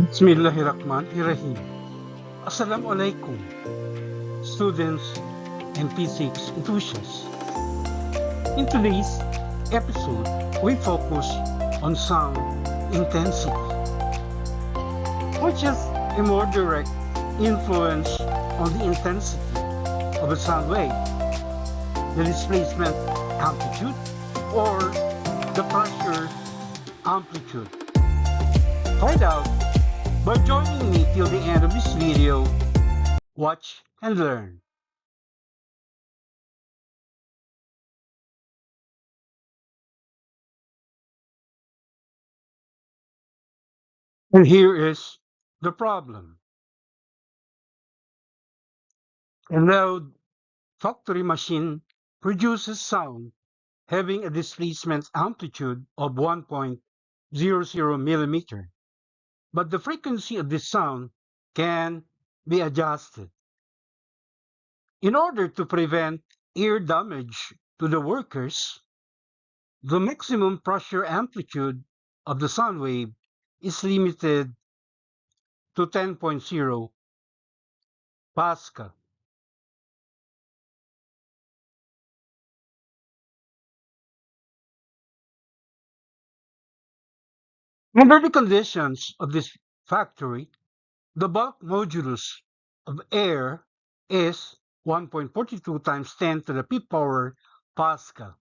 Bismillahirrahmanirrahim. Assalamualaikum, students and physics enthusiasts. In today's episode, we focus on sound intensity, which has a more direct influence on the intensity of a sound wave, the displacement amplitude, or the pressure amplitude. Find out by joining me till the end of this video. Watch and learn. And here is the problem. A loud factory machine produces sound having a displacement amplitude of 1.00 millimeter, but the frequency of this sound can be adjusted. In order to prevent ear damage to the workers, the maximum pressure amplitude of the sound wave is limited to 10.0 Pascal. Under the conditions of this factory, the bulk modulus of air is 1.42 times 10 to the fifth power Pascal.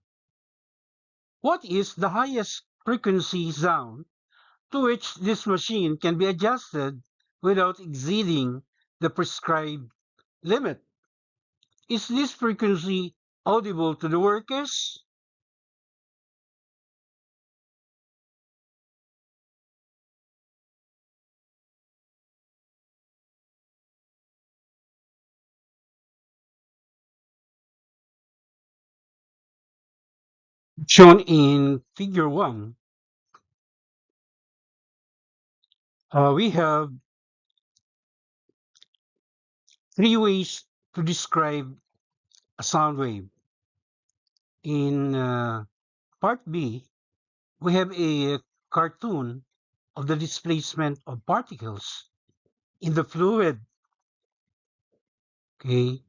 What is the highest frequency sound to which this machine can be adjusted without exceeding the prescribed limit? Is this frequency audible to the workers? Shown in figure 1, we have three ways to describe a sound wave. In part B, we have a cartoon of the displacement of particles in the fluid. Okay,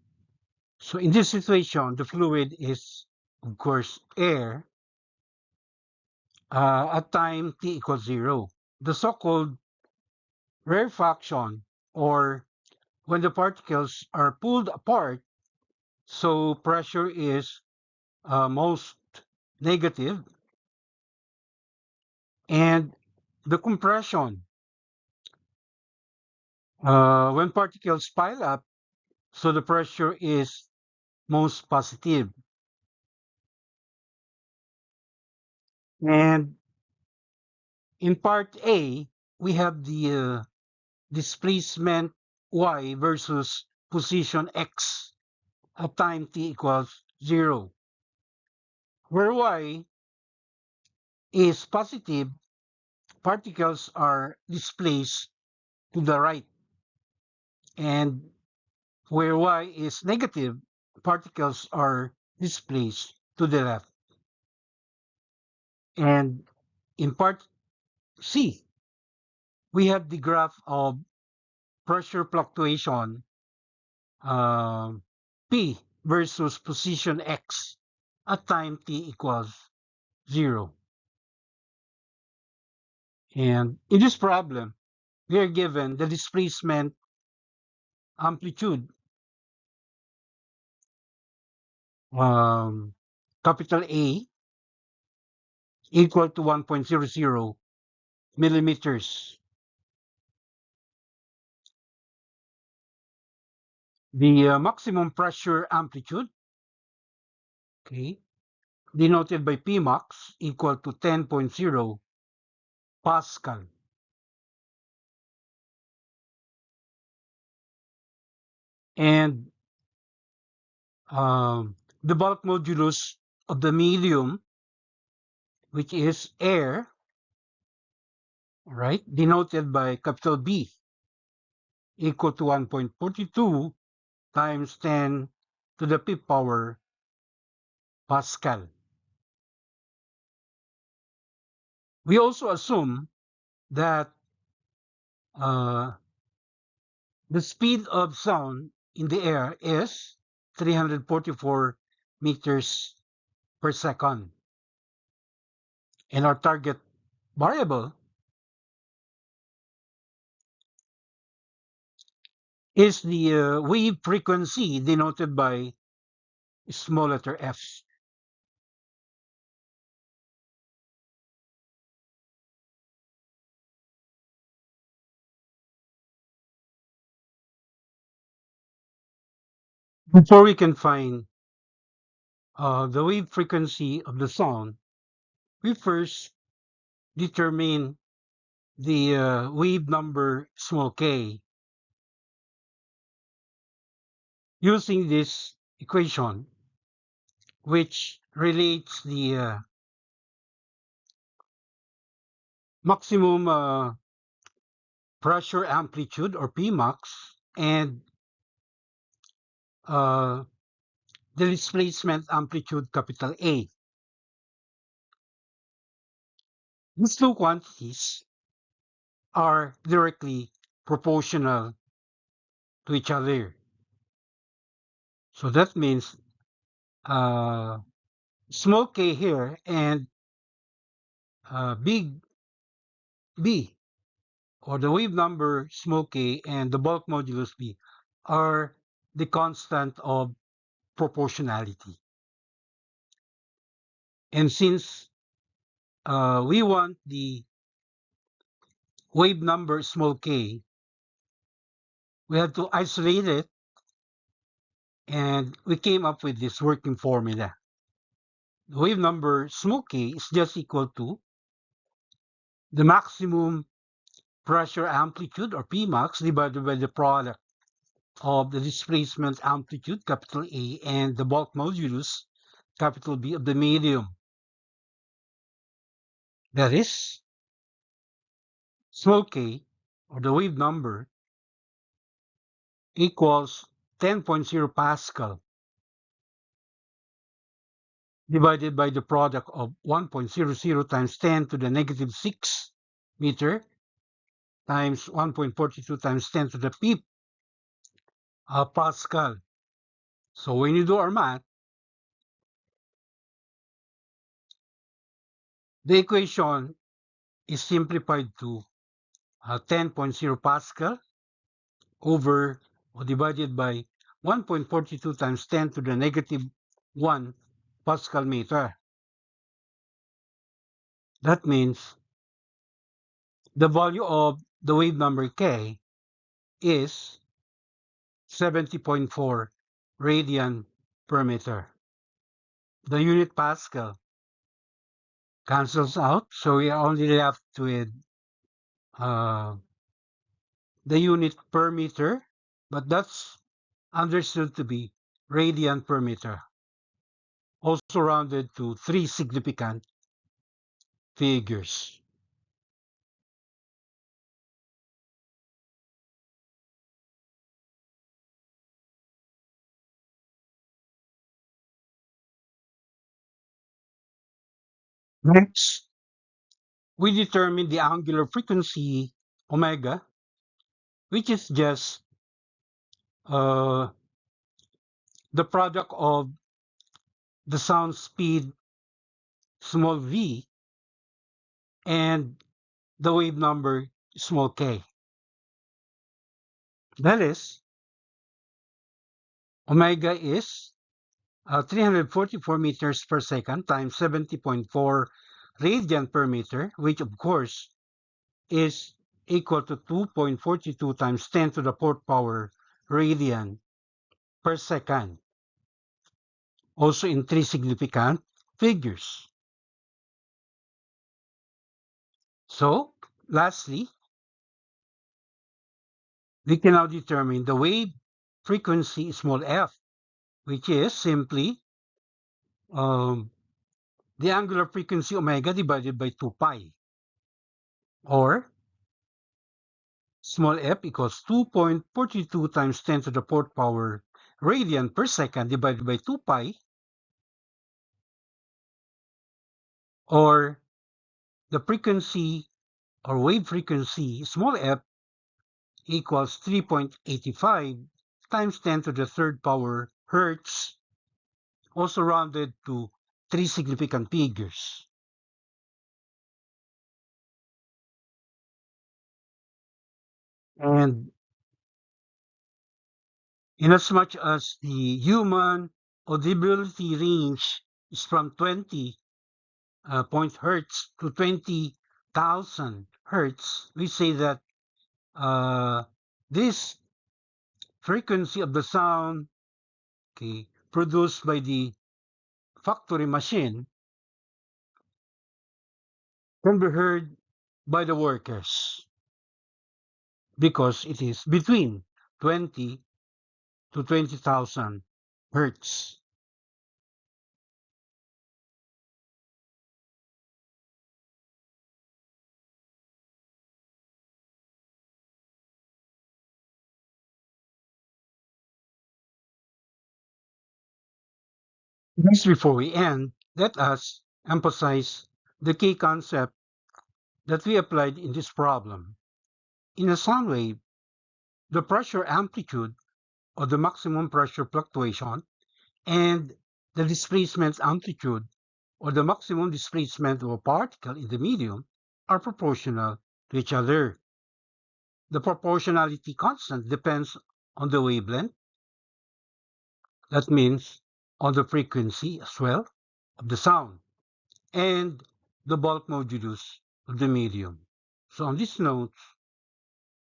so in this situation, the fluid is, of course, air at time t equals 0. The so-called rarefaction, or when the particles are pulled apart, so pressure is most negative, and the compression, when particles pile up, so the pressure is most positive. And in part A, we have the displacement y versus position x at time t equals 0, where y is positive, particles are displaced to the right, and where y is negative, particles are displaced to the left. And in part C, we have the graph of pressure fluctuation P versus position X at time t equals 0. And in this problem, we are given the displacement amplitude, capital A, equal to 1.00 millimeters. The maximum pressure amplitude, okay, denoted by Pmax, equal to 10.0 Pascal. And the bulk modulus of the medium, which is air, right, denoted by capital B, equal to 1.42 times 10 to the fifth power Pascal. We also assume that Uh, the speed of sound in the air is 344 meters per second. And our target variable is the wave frequency denoted by small letter f. Before we can find the wave frequency of the sound, we first determine the wave number small k using this equation, which relates the maximum pressure amplitude or Pmax and uh, the displacement amplitude capital A. These two quantities are directly proportional to each other. So that means uh, small k here and big B, or the wave number small k and the bulk modulus B, are the constant of proportionality. And since we want the wave number small k, we have to isolate it, and we came up with this working formula. The wave number small k is just equal to the maximum pressure amplitude or Pmax divided by the product of the displacement amplitude capital A and the bulk modulus capital B of the medium. That is, small k, or the wave number, equals 10.0 Pascal divided by the product of 1.00 times 10 to the negative 6 meter times 1.42 times 10 to the fifth Pascal. So when you do our math, the equation is simplified to 10.0 Pascal over or divided by 1.42 times 10 to the negative 1 Pascal meter. That means the value of the wave number k is 70.4 radian per meter. The unit Pascal cancels out, so we are only left with uh, the unit per meter, but that's understood to be radian per meter, also rounded to 3 significant figures. Next, we determine the angular frequency omega, which is just uh, the product of the sound speed small v and the wave number small k. That is, omega is 344 meters per second times 70.4 radian per meter, which of course is equal to 2.42 times 10 to the fourth power radian per second, also in 3 significant figures. So, lastly, we can now determine the wave frequency small f, which is simply um, the angular frequency omega divided by 2 pi, or small f equals 2.42 times 10 to the fourth power radian per second divided by 2 pi, or the frequency or wave frequency small f equals 3.85 times 10 to the third power hertz, also rounded to 3 significant figures. And inasmuch as the human audibility range is from 20 point hertz to 20,000 hertz, we say that this frequency of the sound, okay, produced by the factory machine can be heard by the workers because it is between 20 to 20,000 hertz. Just before we end, let us emphasize the key concept that we applied in this problem. In a sound wave, the pressure amplitude or the maximum pressure fluctuation and the displacement amplitude or the maximum displacement of a particle in the medium are proportional to each other. The proportionality constant depends on the wavelength, that means on the frequency as well of the sound, and the bulk modulus of the medium. So on this note,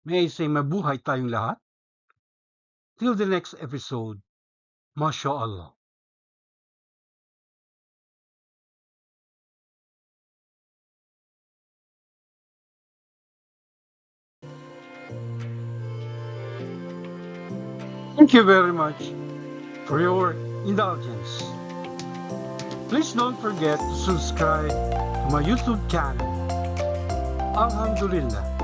may I say mabuhay tayong lahat. Till the next episode, MashaAllah. Thank you very much for your indulgence. Please don't forget to subscribe to my YouTube channel. Alhamdulillah.